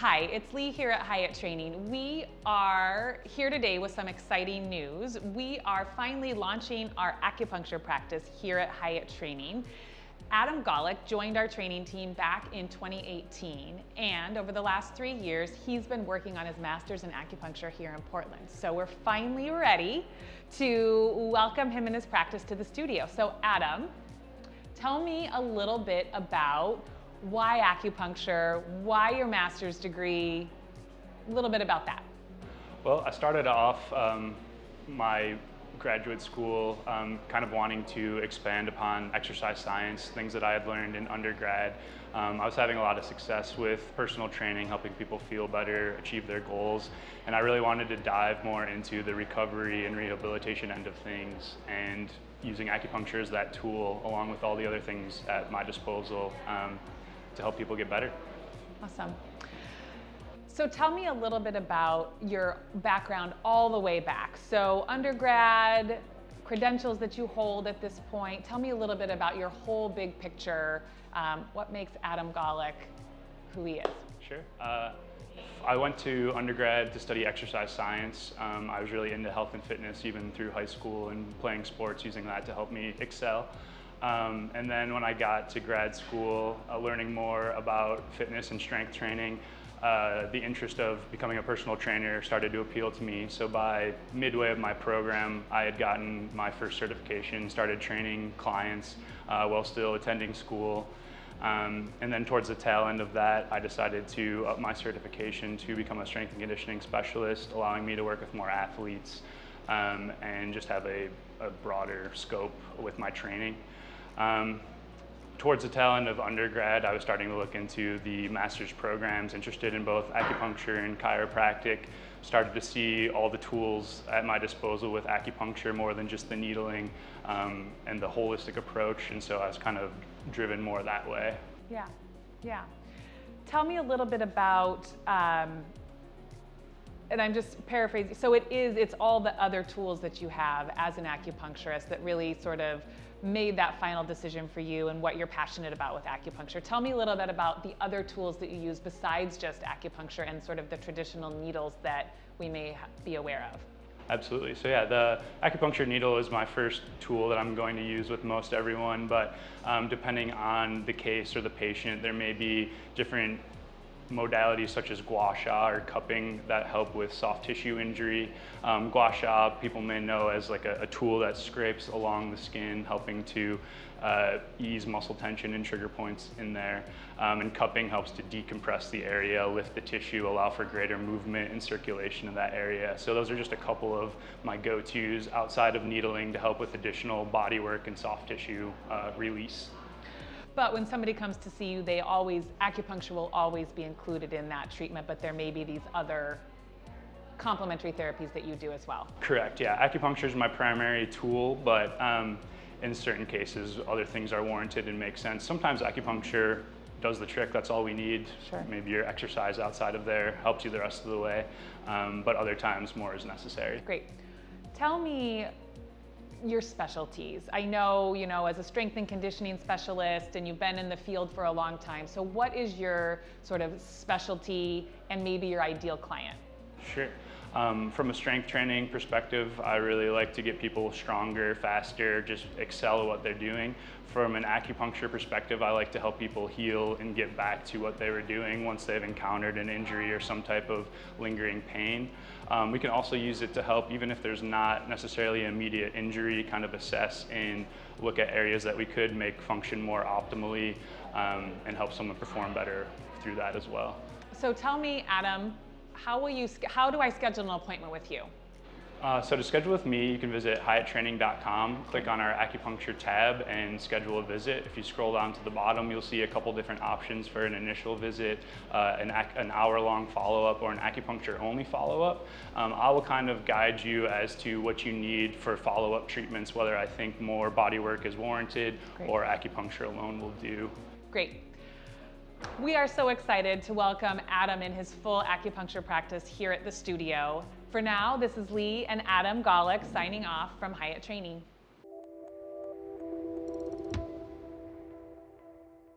Hi, it's Lee here at Hyatt Training. We are here today with some exciting news. We are finally launching our acupuncture practice here at Hyatt Training. Adam Golick joined our training team back in 2018, and over the last 3 years, he's been working on his master's in acupuncture here in Portland. So we're finally ready to welcome him and his practice to the studio. So Adam, tell me a little bit about why acupuncture, why your master's degree, a little bit about that. Well, I started off my graduate school kind of wanting to expand upon exercise science, things that I had learned in undergrad. I was having a lot of success with personal training, helping people feel better, achieve their goals, and I really wanted to dive more into the recovery and rehabilitation end of things, and using acupuncture as that tool along with all the other things at my disposal to help people get better. Awesome. So tell me a little bit about your background all the way back. So undergrad, credentials that you hold at this point. Tell me a little bit about your whole big picture. What makes Adam Golick who he is? Sure. I went to undergrad to study exercise science. I was really into health and fitness even through high school and playing sports, using that to help me excel. And then when I got to grad school, learning more about fitness and strength training, the interest of becoming a personal trainer started to appeal to me. So by midway of my program, I had gotten my first certification, started training clients while still attending school. And then towards the tail end of that, I decided to up my certification to become a strength and conditioning specialist, allowing me to work with more athletes and just have a broader scope with my training. Towards the tail end of undergrad, I was starting to look into the master's programs, interested in both acupuncture and chiropractic, started to see all the tools at my disposal with acupuncture more than just the needling and the holistic approach, and so I was kind of driven more that way. Yeah. Tell me a little bit about, and I'm just paraphrasing, so it's all the other tools that you have as an acupuncturist that really sort of made that final decision for you and what you're passionate about with acupuncture. Tell me a little bit about the other tools that you use besides just acupuncture and sort of the traditional needles that we may be aware of. Absolutely. So yeah, the acupuncture needle is my first tool that I'm going to use with most everyone, but depending on the case or the patient, there may be different modalities such as gua sha or cupping that help with soft tissue injury. Gua sha people may know as like a tool that scrapes along the skin, helping to ease muscle tension and trigger points in there. And cupping helps to decompress the area, lift the tissue, allow for greater movement and circulation in that area. So those are just a couple of my go-tos outside of needling to help with additional body work and soft tissue release. But when somebody comes to see you, acupuncture will always be included in that treatment, but there may be these other complementary therapies that you do as well. Correct, yeah. Acupuncture is my primary tool, but in certain cases, other things are warranted and make sense. Sometimes acupuncture does the trick, that's all we need. Sure. Maybe your exercise outside of there helps you the rest of the way, but other times more is necessary. Great. Tell me your specialties. I know, as a strength and conditioning specialist, and you've been in the field for a long time. So what is your sort of specialty and maybe your ideal client? Sure. From a strength training perspective, I really like to get people stronger, faster, just excel at what they're doing. From an acupuncture perspective, I like to help people heal and get back to what they were doing once they've encountered an injury or some type of lingering pain. We can also use it to help, even if there's not necessarily an immediate injury, kind of assess and look at areas that we could make function more optimally and help someone perform better through that as well. So tell me, Adam, how do I schedule an appointment with you? So to schedule with me, you can visit hyatttraining.com, click on our acupuncture tab and schedule a visit. If you scroll down to the bottom, you'll see a couple different options for an initial visit, an hour-long follow-up, or an acupuncture-only follow-up. I will kind of guide you as to what you need for follow-up treatments, whether I think more body work is warranted. Great. Or acupuncture alone will do. Great. We are so excited to welcome Adam in his full acupuncture practice here at the studio. For now, this is Lee and Adam Golick signing off from Hyatt Training.